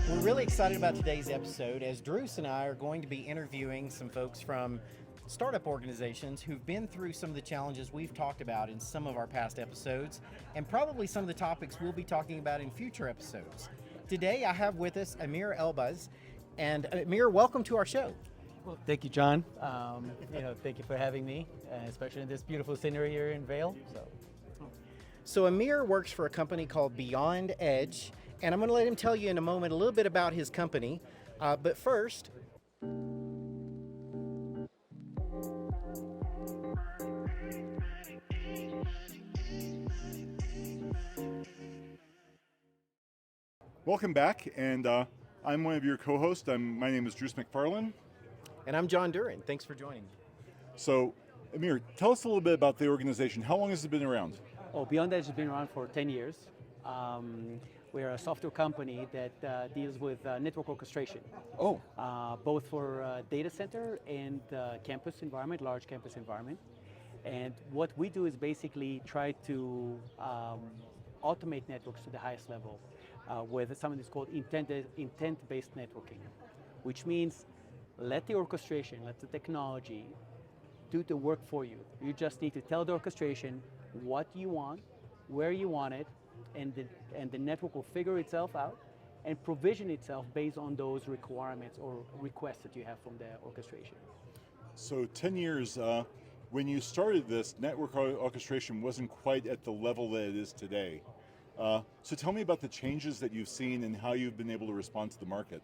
We're really excited about today's episode as Drews and I are going to be interviewing some folks from startup organizations who've been through some of the challenges we've talked about in some of our past episodes and probably some of the topics we'll be talking about in future episodes. Today I have with us Amir Elbaz. And Amir, welcome to our show. Well, thank you, John. Thank you for having me, especially in this beautiful scenery here in Vail. So Amir works for a company called BeyondEdge, and I'm going to let him tell you in a moment a little bit about his company. But first, welcome back, and I'm one of your co-hosts. My name is Drews McFarlane. and I'm Jon Duren. Thanks for joining. So, Amir, tell us a little bit about the organization. How long has it been around? BeyondEdge has been around for 10 years. We're a software company that deals with network orchestration. Oh. Both for data center and campus environment, large campus environment. And what we do is basically try to automate networks to the highest level with something that's called intent-based networking, which means let the orchestration, let the technology do the work for you. You just need to tell the orchestration what you want, where you want it, and the network will figure itself out and provision itself based on those requirements or requests that you have from the orchestration. So 10 years, when you started this, network orchestration wasn't quite at the level that it is today. So tell me about the changes that you've seen and how you've been able to respond to the market.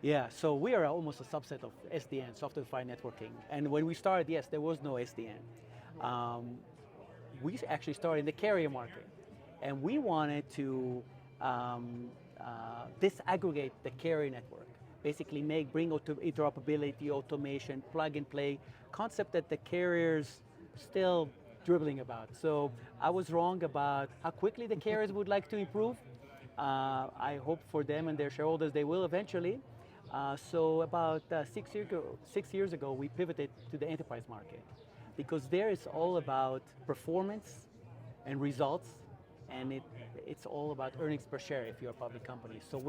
Yeah, so we are almost a subset of SDN, software-defined networking. And when we started, yes, there was no SDN. We actually started in the carrier market. And we wanted to disaggregate the carrier network. Basically bring interoperability, automation, plug and play, concept that the carriers still dribbling about. So I was wrong about how quickly the carriers would like to improve. I hope for them and their shareholders they will eventually. So about 6 years ago, we pivoted to the enterprise market because there it's all about performance and results, and it's all about earnings per share if you're a public company. So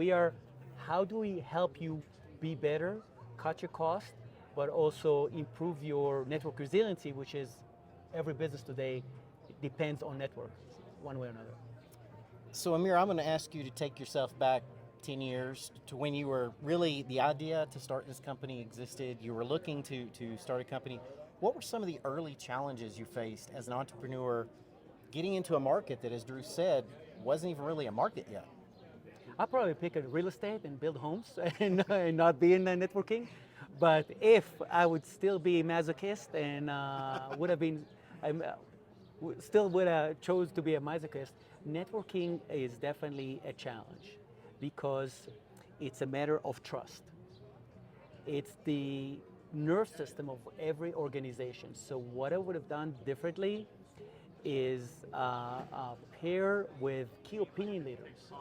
how do we help you be better, cut your cost, but also improve your network resiliency, which is every business today depends on network, one way or another. So Amir, I'm going to ask you to take yourself back 10 years to when you were really, the idea to start this company existed, you were looking to start a company. What were some of the early challenges you faced as an entrepreneur getting into a market that, as Drew said, wasn't even really a market yet? I'll probably pick a real estate and build homes and not be in networking. But if I would still be a masochist and still would have chose to be a masochist, networking is definitely a challenge because it's a matter of trust. It's the nerve system of every organization. So what I would have done differently is pair with key opinion leaders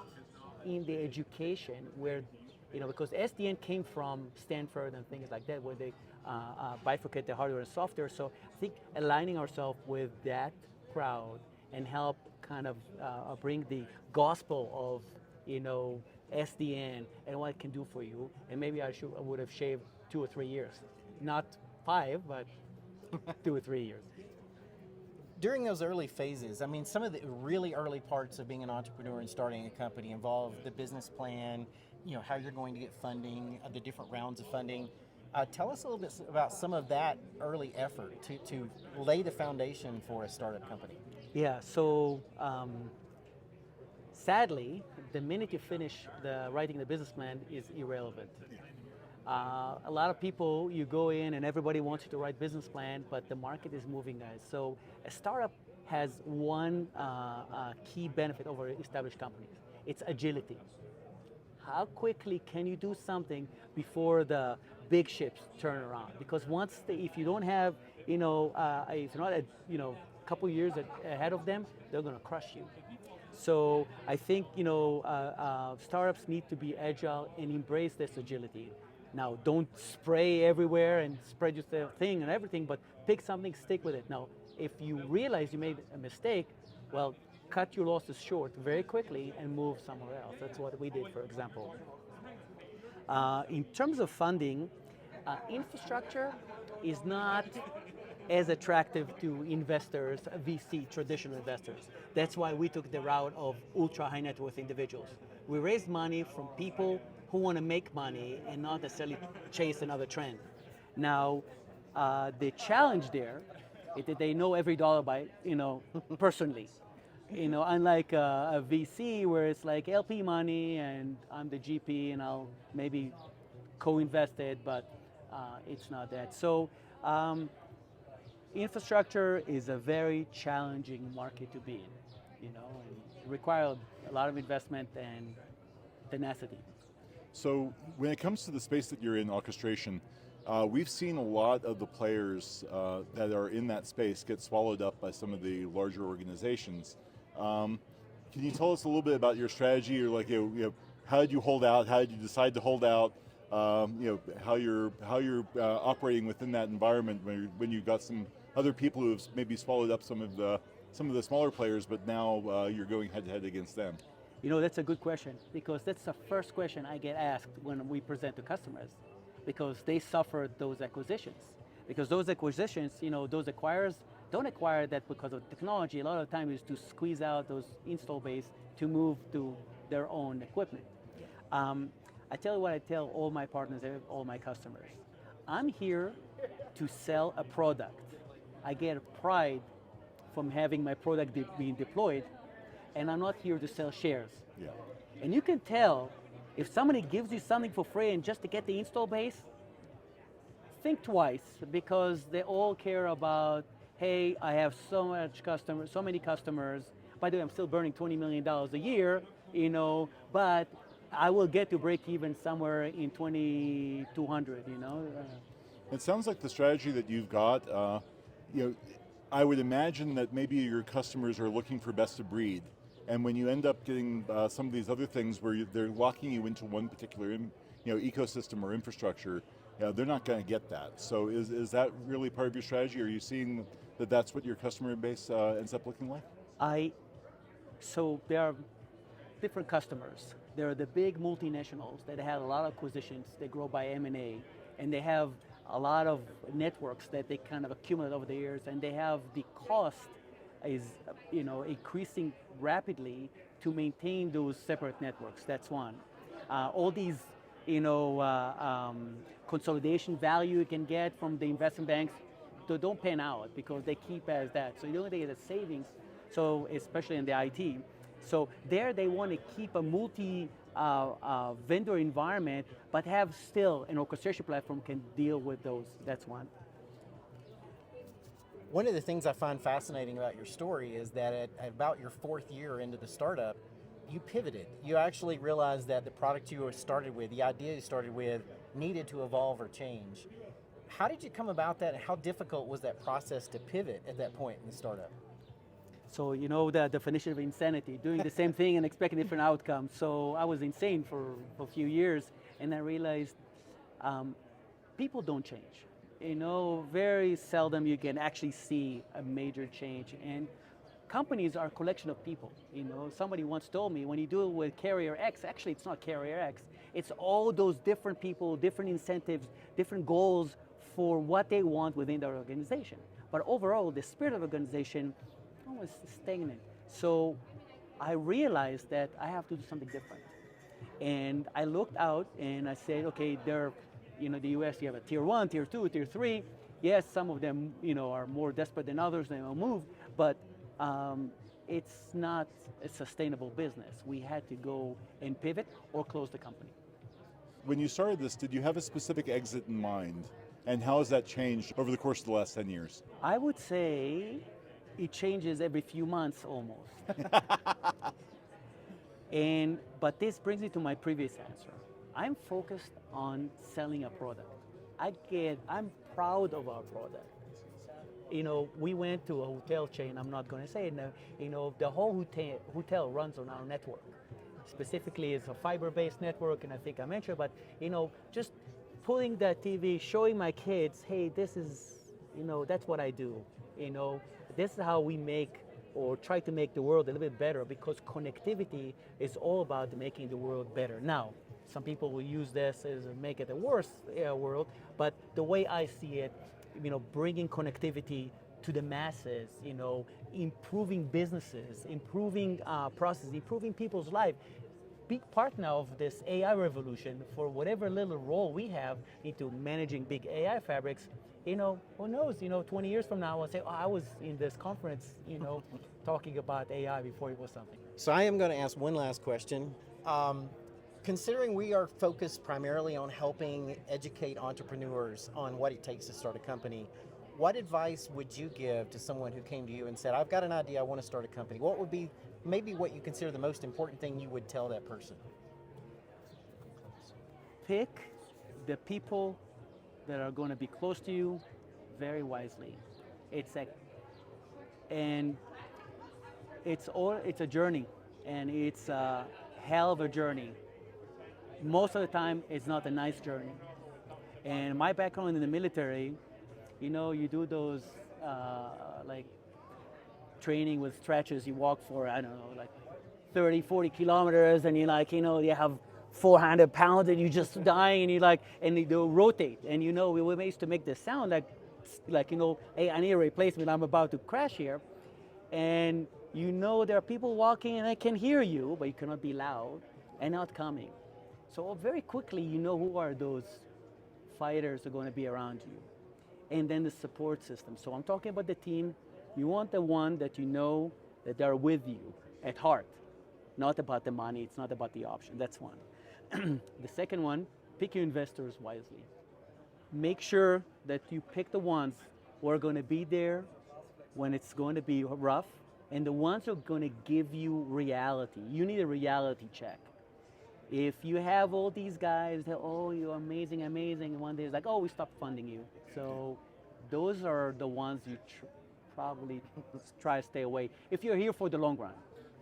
in the education where, because SDN came from Stanford and things like that, where they bifurcate the hardware and software. So I think aligning ourselves with that crowd and help kind of bring the gospel of, SDN and what it can do for you. And maybe I would have shaved 2 or 3 years, not 5, but 2 or 3 years. During those early phases, I mean, some of the really early parts of being an entrepreneur and starting a company involve the business plan, how you're going to get funding, the different rounds of funding. Tell us a little bit about some of that early effort to lay the foundation for a startup company. Yeah, so sadly, the minute you finish writing the business plan is irrelevant. A lot of people, you go in and everybody wants you to write business plan, but the market is moving, guys. So a startup has one key benefit over established companies. It's agility. How quickly can you do something before the big ships turn around? Because if you don't have, if you're not a couple years ahead of them, they're going to crush you. So I think startups need to be agile and embrace this agility. Now, don't spray everywhere and spread your thing and everything, but pick something, stick with it. Now, if you realize you made a mistake, well, cut your losses short very quickly and move somewhere else. That's what we did, for example. In terms of funding, infrastructure is not as attractive to investors, VC, traditional investors. That's why we took the route of ultra high net worth individuals. We raised money from people who want to make money and not necessarily chase another trend. Now, the challenge there is that they know every dollar by, personally. Unlike a VC where it's like LP money and I'm the GP and I'll maybe co-invest it, but it's not that. So infrastructure is a very challenging market to be in, and it requires a lot of investment and tenacity. So when it comes to the space that you're in, orchestration, we've seen a lot of the players that are in that space get swallowed up by some of the larger organizations. Can you tell us a little bit about your strategy, or like, how did you hold out? How did you decide to hold out? How you're operating within that environment when you got some other people who have maybe swallowed up some of the smaller players, but now you're going head to head against them. That's a good question, because that's the first question I get asked when we present to customers, because they suffered those acquisitions. Because those acquisitions, those acquirers don't acquire that because of technology. A lot of the time is to squeeze out those install base to move to their own equipment. I tell you what I tell all my partners, all my customers. I'm here to sell a product. I get pride from having my product being deployed, and I'm not here to sell shares. Yeah. And you can tell if somebody gives you something for free and just to get the install base, think twice, because they all care about, hey, I have so many customers. By the way, I'm still burning $20 million a year, but I will get to break even somewhere in 2200, It sounds like the strategy that you've got, I would imagine that maybe your customers are looking for best of breed. And when you end up getting some of these other things where they're locking you into one particular ecosystem or infrastructure, they're not going to get that. So is that really part of your strategy? Are you seeing that that's what your customer base ends up looking like? So there are different customers. There are the big multinationals that have a lot of acquisitions. They grow by M&A, and they have a lot of networks that they kind of accumulate over the years, and they have the cost is increasing rapidly to maintain those separate networks. That's one. All these consolidation value you can get from the investment banks, they don't pan out because they keep as that. So you don't get the savings. So especially in the IT. So there they want to keep a multi-vendor environment, but have still an orchestration platform can deal with those. That's one. One of the things I find fascinating about your story is that at about your 4th year into the startup, you pivoted. You actually realized that the product you started with, the idea you started with, needed to evolve or change. How did you come about that, and how difficult was that process to pivot at that point in the startup? So the definition of insanity, doing the same thing and expecting different outcomes. So I was insane for a few years, and I realized people don't change. Very seldom you can actually see a major change. And companies are a collection of people. Somebody once told me, when you do it with Carrier X, actually it's not Carrier X. It's all those different people, different incentives, different goals for what they want within their organization. But overall, the spirit of the organization was stagnant. So I realized that I have to do something different. And I looked out and I said, okay, the US, you have a tier 1, tier 2, tier 3. Yes, some of them, are more desperate than others, they will move, but it's not a sustainable business. We had to go and pivot or close the company. When you started this, did you have a specific exit in mind? And how has that changed over the course of the last 10 years? I would say it changes every few months almost. But this brings me to my previous answer. I'm focused on selling a product. I'm proud of our product. We went to a hotel chain, I'm not going to say it now, the whole hotel runs on our network. Specifically, it's a fiber-based network, and I think I mentioned, but just pulling that TV, showing my kids, hey, this is, that's what I do. This is how we make or try to make the world a little bit better, because connectivity is all about making the world better. Now, some people will use this as make it a worse world, but the way I see it, bringing connectivity to the masses, improving businesses, improving processes, improving people's life. Big part now of this AI revolution, for whatever little role we have into managing big AI fabrics, who knows, 20 years from now, I'll say, oh, I was in this conference, talking about AI before it was something. So I am going to ask one last question. Considering we are focused primarily on helping educate entrepreneurs on what it takes to start a company, what advice would you give to someone who came to you and said, I've got an idea, I want to start a company? What would be maybe what you consider the most important thing you would tell that person? Pick the people that are going to be close to you very wisely. It's a journey, and it's a hell of a journey. Most of the time, it's not a nice journey. And my background in the military, you do those like training with stretches. You walk for, 30, 40 kilometers, and you have 400 pounds, and you're just dying, and they'll rotate. And we used to make this sound like, hey, I need a replacement, I'm about to crash here. And there are people walking, and they can hear you, but you cannot be loud and not coming. So very quickly, who are those fighters who are going to be around you. And then the support system. So I'm talking about the team. You want the one that that they're with you at heart. Not about the money, it's not about the option. That's one. The second one, pick your investors wisely. Make sure that you pick the ones who are going to be there when it's going to be rough, and the ones who are going to give you reality. You need a reality check. If you have all these guys that, oh, you're amazing, and one day it's like, oh, we stopped funding you. So those are the ones you probably try to stay away if you're here for the long run.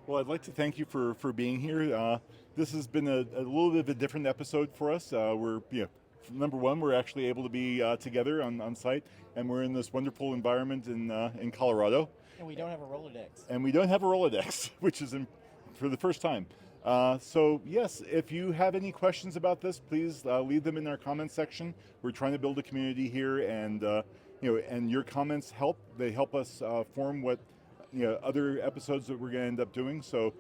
Well, I'd like to thank you for being here. This has been a little bit of a different episode for us. Number one, we're actually able to be together on site, and we're in this wonderful environment in Colorado. And we don't have a Rolodex. And we don't have a Rolodex, which is for the first time. So yes, if you have any questions about this, please leave them in our comments section. We're trying to build a community here, and and your comments help. They help us form what other episodes that we're going to end up doing. So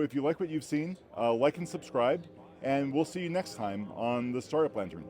if you like what you've seen, like and subscribe, and we'll see you next time on the Startup Lantern.